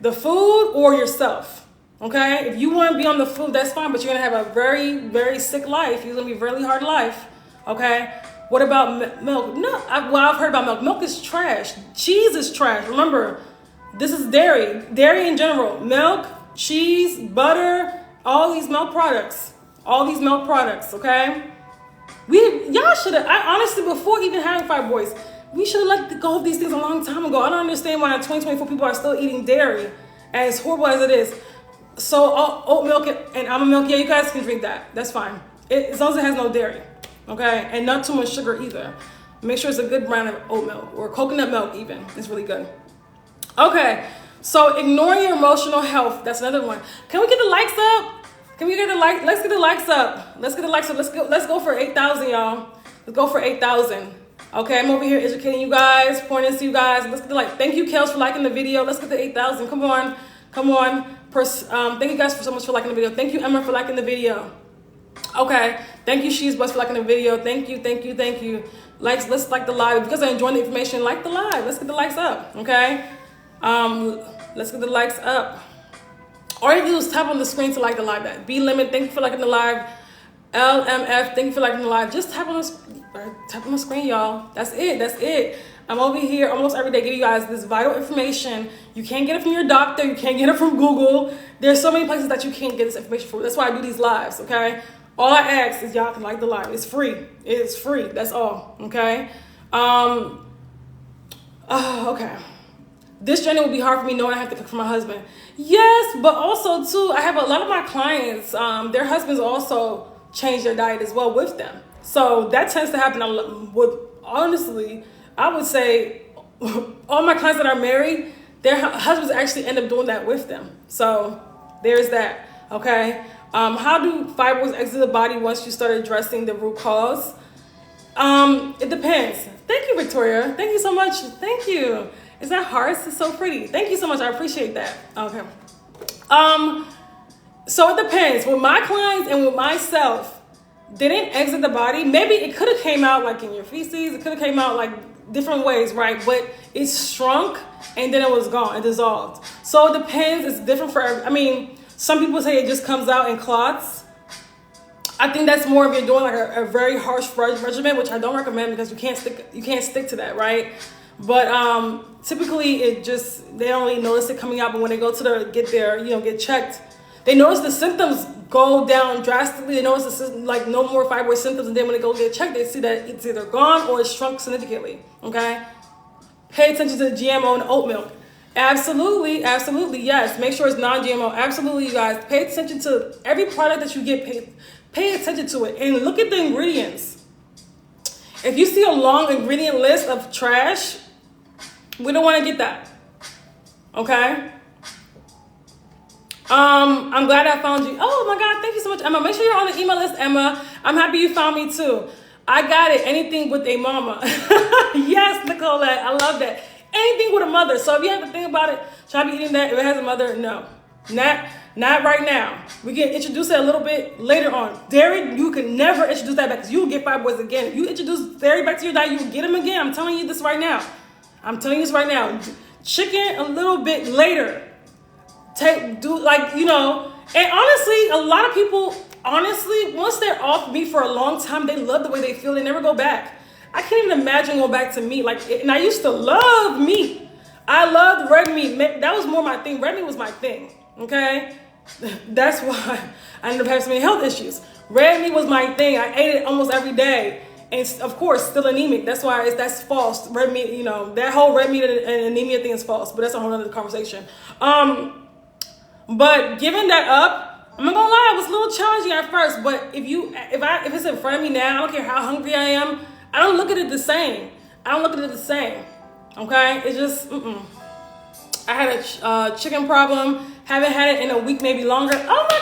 The food or yourself. Okay? If you want to be on the food, that's fine, but you're going to have a very, very sick life. You're going to be a really hard life. Okay? What about milk? No, I've heard about milk. Milk is trash. Cheese is trash. Remember, this is dairy. Dairy in general. Milk, cheese, butter, all these milk products. All these milk products, okay? Y'all should have, honestly, before even having fibroids, we should have let go of these things a long time ago. I don't understand why in 2024 people are still eating dairy, as horrible as it is. So oat milk and almond milk, yeah, you guys can drink that. That's fine. As long as it has no dairy, okay? And not too much sugar either. Make sure it's a good brand of oat milk or coconut milk even. It's really good. Okay, so ignoring your emotional health. That's another one. Can we get the likes up? Can we get the like? Let's get the likes up. Let's get the likes up. Let's go for 8,000, y'all. Let's go for 8,000. Okay, I'm over here educating you guys, pointing to you guys. Let's get the like. Thank you, Kels, for liking the video. Let's get the 8,000. Come on, come on. Thank you guys so much for liking the video. Thank you, Emma, for liking the video. Okay, thank you, She's Blessed, for liking the video. Thank you, thank you, thank you. Likes, let's like the live. Because I enjoy the information, like the live. Let's get the likes up. Okay, let's get the likes up. All you do is tap on the screen to like the live. Be Limit, thank you for liking the live. LMF, thank you for liking the live. Just tap on the screen, y'all. That's it. That's it. I'm over here almost every day giving you guys this vital information. You can't get it from your doctor. You can't get it from Google. There's so many places that you can't get this information from. That's why I do these lives, okay? All I ask is y'all can like the live. It's free. It's free. That's all, okay? Okay. This journey will be hard for me knowing I have to cook for my husband. Yes, but also, too, I have a lot of my clients, their husbands also change their diet as well with them. So that tends to happen honestly, I would say all my clients that are married, their husbands actually end up doing that with them. So there's that, okay? How do fibroids exit the body once you start addressing the root cause? It depends. Thank you, Victoria. Thank you so much. Thank you. Is that hearts? It's so pretty. Thank you so much. I appreciate that. Okay. So it depends. With my clients and with myself, they didn't exit the body. Maybe it could have came out like in your feces. It could have came out like different ways, right? But it shrunk and then it was gone. It dissolved. So it depends. It's different for every. I mean, some people say it just comes out in clots. I think that's more if you're doing like a very harsh regimen, which I don't recommend because you can't stick to that, right? But typically they don't really notice it coming out. But when they go to get checked, they notice the symptoms go down drastically. They notice like no more fibroid symptoms, and then when they go get checked, they see that it's either gone or it's shrunk significantly. Okay, pay attention to the GMO and oat milk. Absolutely, absolutely, yes. Make sure it's non-GMO. Absolutely, you guys. Pay attention to every product that you get. Pay attention to it and look at the ingredients. If you see a long ingredient list of trash, we don't want to get that. Okay. I'm glad I found you. Oh my God, thank you so much, Emma. Make sure you're on the email list, Emma. I'm happy you found me too. I got it. Anything with a mama. Yes, Nicolette. I love that. Anything with a mother. So if you have to think about it, should I be eating that if it has a mother? No. Not right now. We can introduce it a little bit later on. Dairy, you can never introduce that back because you will get fibroids again. If you introduce dairy back to your diet, you will get them again. I'm telling you this right now. Chicken a little bit later. And honestly, a lot of people, once they're off meat for a long time, they love the way they feel. They never go back. I can't even imagine going back to meat. And I used to love meat. I loved red meat. That was more my thing. Red meat was my thing. Okay? That's why I ended up having so many health issues. Red meat was my thing. I ate it almost every day. And of course, still anemic. That's why that's false. Red meat, that whole red meat and anemia thing is false. But that's a whole other conversation. But giving that up, I'm not gonna lie, it was a little challenging at first. But if it's in front of me now, I don't care how hungry I am, I don't look at it the same. Okay? It's just, I had a chicken problem. Haven't had it in a week, maybe longer. Oh my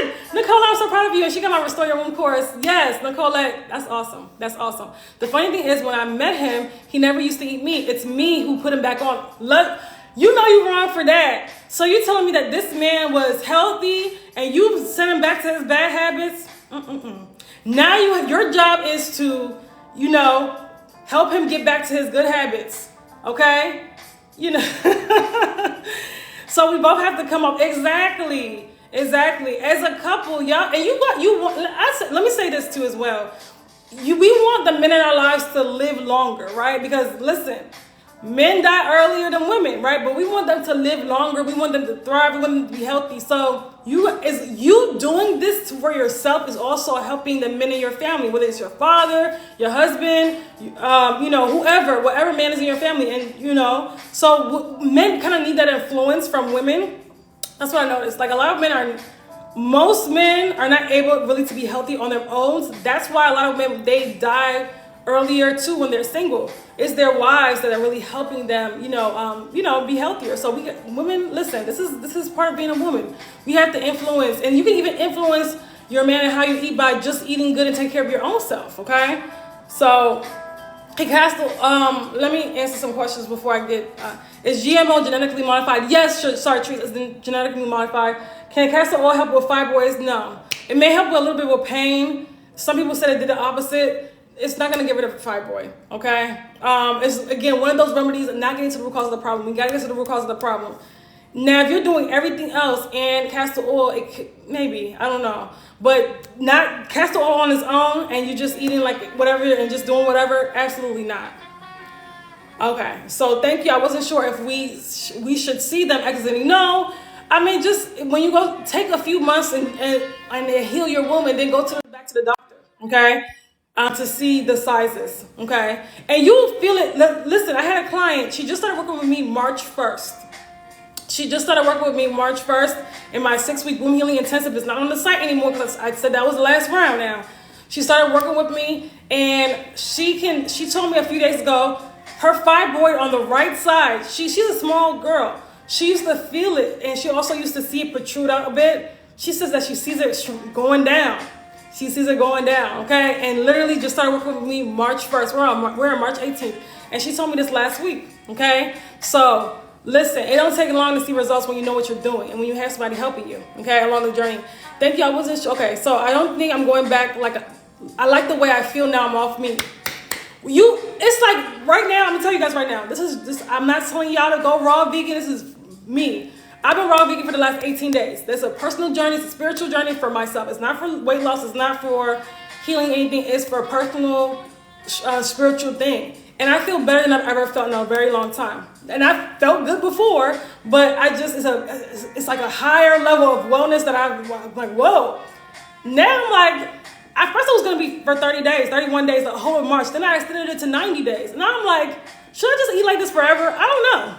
God! Nicole, I'm so proud of you. And she got my Restore Your Womb course. Yes, Nicolette, that's awesome. That's awesome. The funny thing is, when I met him, he never used to eat meat. It's me who put him back on. Look, you know you're wrong for that. So you're telling me that this man was healthy and you sent him back to his bad habits? Now your job is to, help him get back to his good habits. Okay? So we both have to come up. Exactly. As a couple, y'all, and let me say this too as well. We want the men in our lives to live longer, right? Because listen, men die earlier than women, right? But we want them to live longer. We want them to thrive. We want them to be healthy. So you doing this for yourself is also helping the men in your family, whether it's your father, your husband, whoever, whatever man is in your family. And, so men kind of need that influence from women. That's what I noticed. Like most men are not able really to be healthy on their own. That's why a lot of men, they die earlier too when they're single. It's their wives that are really helping them, be healthier. So women, listen, this is part of being a woman. We have to influence, and you can even influence your man and how you eat by just eating good and taking care of your own self. Okay, so hey Castle, let me answer some questions before I get. Is GMO genetically modified? Yes, chartreuse is genetically modified. Can castor oil help with fibroids? No. It may help with a little bit with pain. Some people said it did the opposite. It's not going to get rid of a fibroid, okay? It's, again, one of those remedies, not getting to the root cause of the problem. We got to get to the root cause of the problem. Now, if you're doing everything else and castor oil, maybe, I don't know. But not castor oil on its own and you're just eating like whatever and just doing whatever, absolutely not. Okay, so thank you. I wasn't sure if we should see them exiting. No, I mean, just when you go take a few months and heal your womb and then go back to the doctor, okay, to see the sizes, okay, and you'll feel it. Listen, I had a client. She just started working with me March 1st. In my 6-week womb healing intensive. It's not on the site anymore because I said that was the last round. Now she started working with me, and she told me a few days ago. Her fibroid on the right side, she's a small girl. She used to feel it, and she also used to see it protrude out a bit. She says that she sees it going down. She sees it going down, okay? And literally just started working with me March 1st. We're on March 18th. And she told me this last week, okay? So, listen, it don't take long to see results when you know what you're doing and when you have somebody helping you, okay, along the journey. Thank you, I wasn't sure. Okay, so I don't think I'm going back. I like the way I feel now. I'm off meat. It's like right now, I'm gonna tell you guys right now, I'm not telling y'all to go raw vegan. This is me. I've been raw vegan for the last 18 days. That's a personal journey. It's a spiritual journey for myself. It's not for weight loss. It's not for healing anything. It's for a personal, spiritual thing. And I feel better than I've ever felt in a very long time. And I felt good before, but it's like a higher level of wellness that I'm like, whoa. Now I'm like, at first it was going to be for 30 days, 31 days, the whole of March. Then I extended it to 90 days. Now I'm like, should I just eat like this forever? I don't know.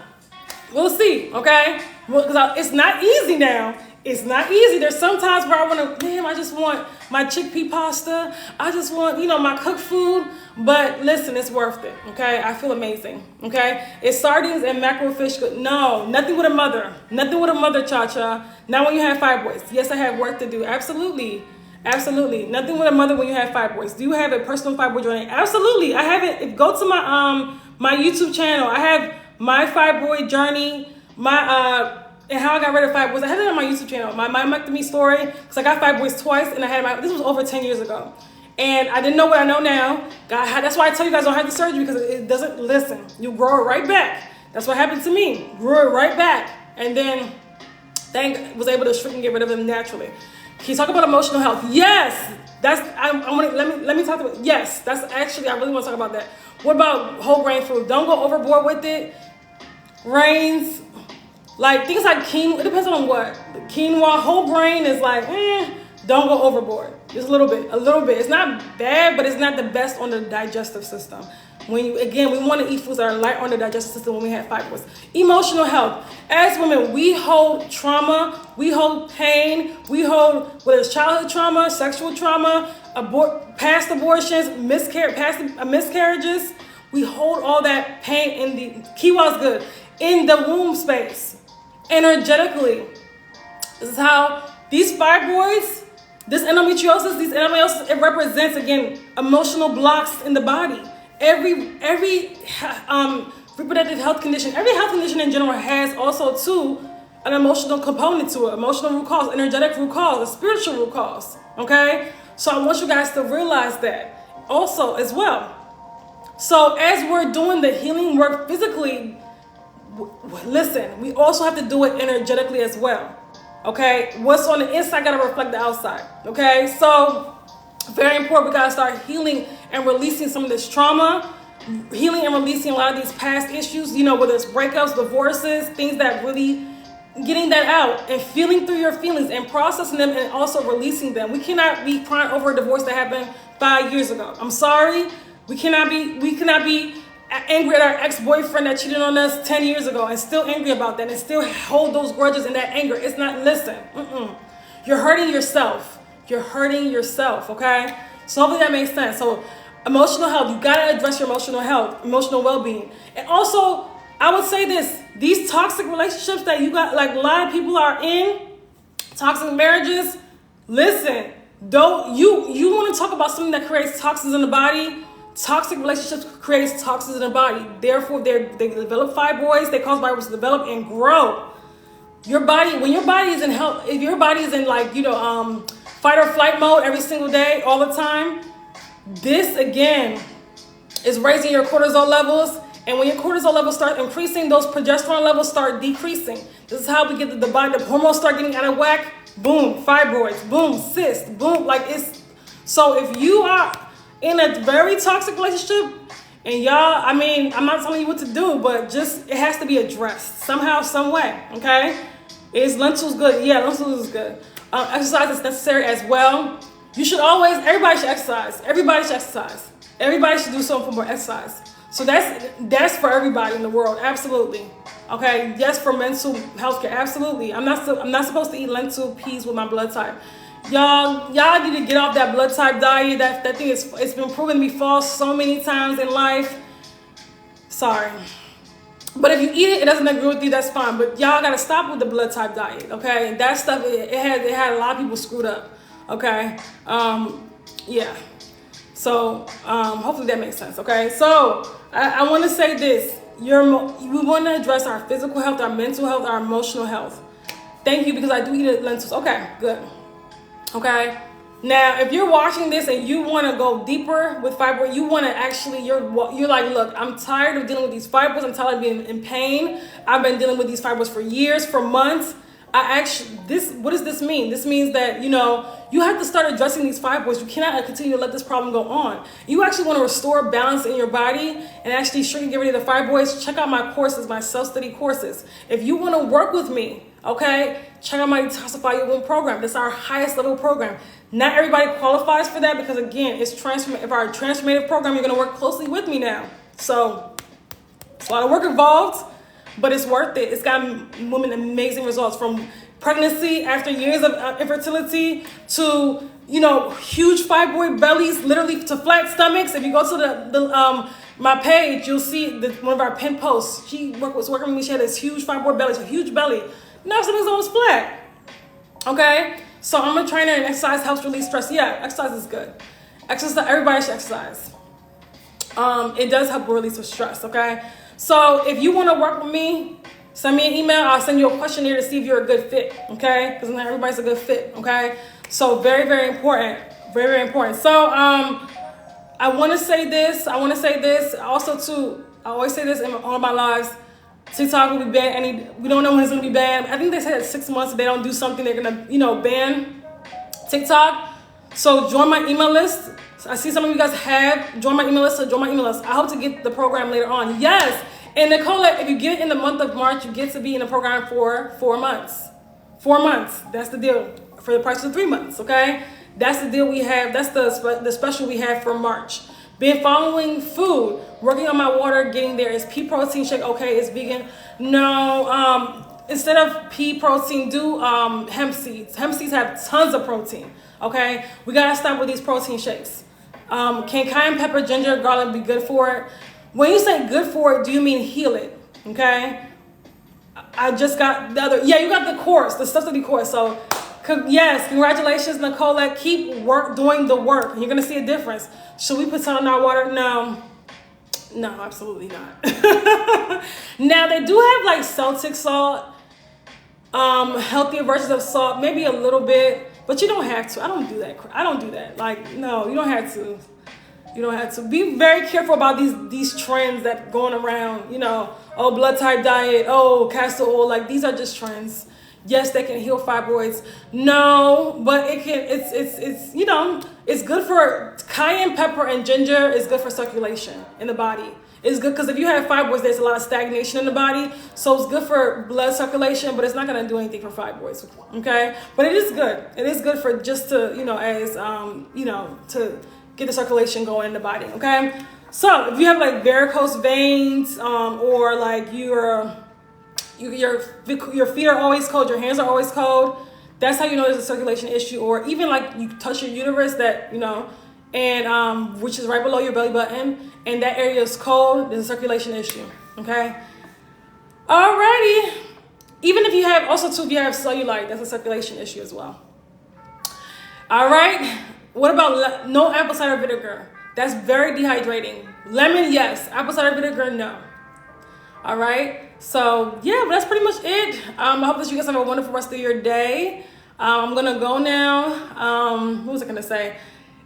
We'll see, okay? Because it's not easy now. It's not easy. There's some times where I just want my chickpea pasta. I just want, my cooked food. But listen, it's worth it, okay? I feel amazing, okay? It's sardines and mackerel fish good. No, nothing with a mother. Nothing with a mother, cha-cha. Not when you have fibroids. Yes, I have work to do. Absolutely. Absolutely. Nothing with a mother when you have fibroids. Do you have a personal fibroid journey? Absolutely. I have it. Go to my YouTube channel. I have my fibroid journey, and how I got rid of fibroids. I had it on my YouTube channel, my myomectomy story, because I got fibroids twice, and this was over 10 years ago. And I didn't know what I know now. That's why I tell you guys don't have the surgery, because it doesn't, listen, you grow it right back. That's what happened to me. Grew it right back. And then was able to shrink and get rid of them naturally. Can you talk about emotional health? Yes. Let me talk about, yes, that's actually, I really want to talk about that. What about whole grain food? Don't go overboard with it. Grains, like things like quinoa, it depends on what. Quinoa, whole grain is like, don't go overboard. Just a little bit. It's not bad, but it's not the best on the digestive system. We want to eat foods that are light on the digestive system when we have fibroids. Emotional health. As women, we hold trauma, we hold pain, we hold whether it's childhood trauma, sexual trauma, past abortions, miscarriages. We hold all that pain in the Kiwa's good in the womb space, energetically. This is how these fibroids This endometriosis, it represents, again, emotional blocks in the body. Every reproductive health condition, every health condition in general has also too an emotional component to it, emotional root cause, energetic root cause, a spiritual root cause. Okay, so I want you guys to realize that also as well. So as we're doing the healing work physically, listen, we also have to do it energetically as well. Okay, what's on the inside gotta reflect the outside. Okay, so very important. We gotta start healing and releasing some of this trauma, healing and releasing a lot of these past issues. You know, whether it's breakups, divorces, things that really getting that out and feeling through your feelings and processing them and also releasing them. We cannot be crying over a divorce that happened 5 years ago. I'm sorry. We cannot be angry at our ex-boyfriend that cheated on us 10 years ago and still angry about that and still hold those grudges and that anger. It's not, listen, you're hurting yourself. You're hurting yourself, okay? So hopefully that makes sense. So emotional health, you gotta address your emotional health, emotional well-being. And also, I would say this, these toxic relationships that you got, like a lot of people are in, toxic marriages, listen, you want to talk about something that creates toxins in the body. Toxic relationships creates toxins in the body. Therefore, they develop fibroids, they cause fibroids to develop and grow. Your body, when your body is in health, if your body is in fight or flight mode every single day, all the time, this again is raising your cortisol levels. And when your cortisol levels start increasing, those progesterone levels start decreasing. This is how we get the body, the hormones start getting out of whack. Boom, fibroids, boom, cysts, boom. So if you are in a very toxic relationship, and y'all, I mean, I'm not telling you what to do, but just, it has to be addressed somehow, some way, okay? Is lentils good? Yeah, lentils is good. Exercise is necessary as well. Everybody should exercise. Everybody should exercise. Everybody should do some form of exercise. So that's for everybody in the world, absolutely. Okay, yes, for mental health care, absolutely. I'm not supposed to eat lentil peas with my blood type. Y'all need to get off that blood type diet. That thing it's been proven to be false so many times in life. Sorry. But if you eat it, it doesn't agree with you, that's fine. But y'all gotta stop with the blood type diet, okay? That stuff, it had a lot of people screwed up, okay? Yeah. So hopefully that makes sense, okay? So I want to say this. We want to address our physical health, our mental health, our emotional health. Thank you, because I do eat lentils. Okay, good. Okay. Now, if you're watching this and you want to go deeper with fibroid, you want to actually, you're like, look, I'm tired of dealing with these fibroids. I'm tired of being in pain. I've been dealing with these fibroids for years, for months. What does this mean? This means that, you have to start addressing these fibroids. You cannot continue to let this problem go on. You actually want to restore balance in your body and actually shrink and get rid of the fibroids. Check out my courses, my self-study courses. If you want to work with me, okay, check out my Detoxify Your Womb program. That's our highest level program. Not everybody qualifies for that because, again, it's our transformative program. You're going to work closely with me now. So it's a lot of work involved, but it's worth it. It's gotten women amazing results, from pregnancy after years of infertility to, huge fibroid bellies, literally to flat stomachs. If you go to my page, you'll see one of our pinned posts. She was working with me. She had this huge fibroid belly, a huge belly. Now stomach's almost flat. Okay? So I'm a trainer, and exercise helps release stress. Yeah, exercise is good. Exercise, everybody should exercise. It does help release the stress, okay? So if you want to work with me, send me an email. I'll send you a questionnaire to see if you're a good fit, okay? Because not everybody's a good fit, okay? So very, very important. Very, very important. So I want to say this. Also, too, I always say this in all of my lives. TikTok will be banned. We don't know when it's going to be banned. I think they said 6 months. If they don't do something, they're going to, ban TikTok. So join my email list. I see some of you guys have joined my email list. So join my email list. I hope to get the program later on. Yes. And Nicole, if you get in the month of March, you get to be in the program for 4 months. 4 months. That's the deal. For the price of 3 months, okay? That's the deal we have. That's the special we have for March. Been following food, working on my water, getting there. Is pea protein shake okay? Is vegan? No. Instead of pea protein, do hemp seeds. Hemp seeds have tons of protein, okay? We gotta stop with these protein shakes. Can cayenne pepper, ginger, garlic be good for it? When you say good for it, do you mean heal it? Okay? I just got the other, you got the course, the stuff to the course. So Yes, congratulations, Nicola. Keep doing the work. You're gonna see a difference. Should we put salt in our water? No, absolutely not. Now they do have like Celtic salt, healthier versions of salt, maybe a little bit, but you don't have to. I don't do that. Like, no, you don't have to. You don't have to. Be very careful about these trends that going around. Oh, blood type diet. Oh, castor oil. Like, these are just trends. Yes, they can heal fibroids. No, but it can. It's good for cayenne pepper and ginger. Is good for circulation in the body. It's good because if you have fibroids, there's a lot of stagnation in the body. So it's good for blood circulation, but it's not going to do anything for fibroids. Okay, but it is good. It is good for just to to get the circulation going in the body. Okay, so if you have like varicose veins, or like your feet are always cold, your hands are always cold, that's how you know there's a circulation issue. Or even like you touch your uterus, and which is right below your belly button, and that area is cold, there's a circulation issue. Okay, alrighty. Even if you have cellulite, that's a circulation issue as well. All right, what about no apple cider vinegar? That's very dehydrating. Lemon, yes. Apple cider vinegar, no. All right, so yeah, but that's pretty much it. I hope that you guys have a wonderful rest of your day. I'm gonna go now. What was I gonna say?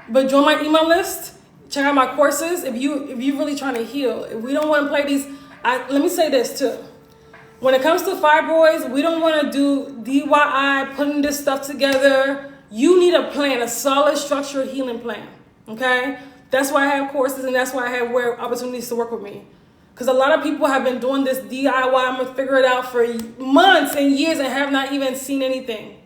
But join my email list. Check out my courses if you really trying to heal. If we don't want to play these, let me say this too. When it comes to fibroids, we don't want to do DIY, putting this stuff together. You need a plan, a solid, structured healing plan. Okay, that's why I have courses, and that's why I have opportunities to work with me. Because a lot of people have been doing this DIY, I'm going to figure it out for months and years and have not even seen anything.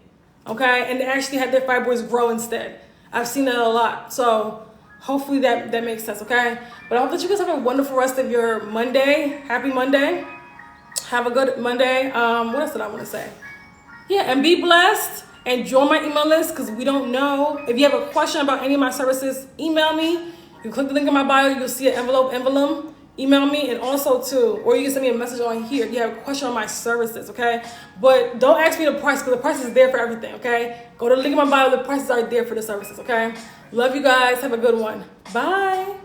Okay? And they actually had their fibroids grow instead. I've seen that a lot. So hopefully that makes sense. Okay? But I hope that you guys have a wonderful rest of your Monday. Happy Monday. Have a good Monday. What else did I want to say? Yeah, and be blessed. And join my email list because we don't know. If you have a question about any of my services, email me. You click the link in my bio. You'll see an envelope. Email me, and also too, or you can send me a message on here if you have a question on my services, okay? But don't ask me the price because the price is there for everything, okay? Go to the link in my bio. The prices are there for the services, okay? Love you guys. Have a good one. Bye.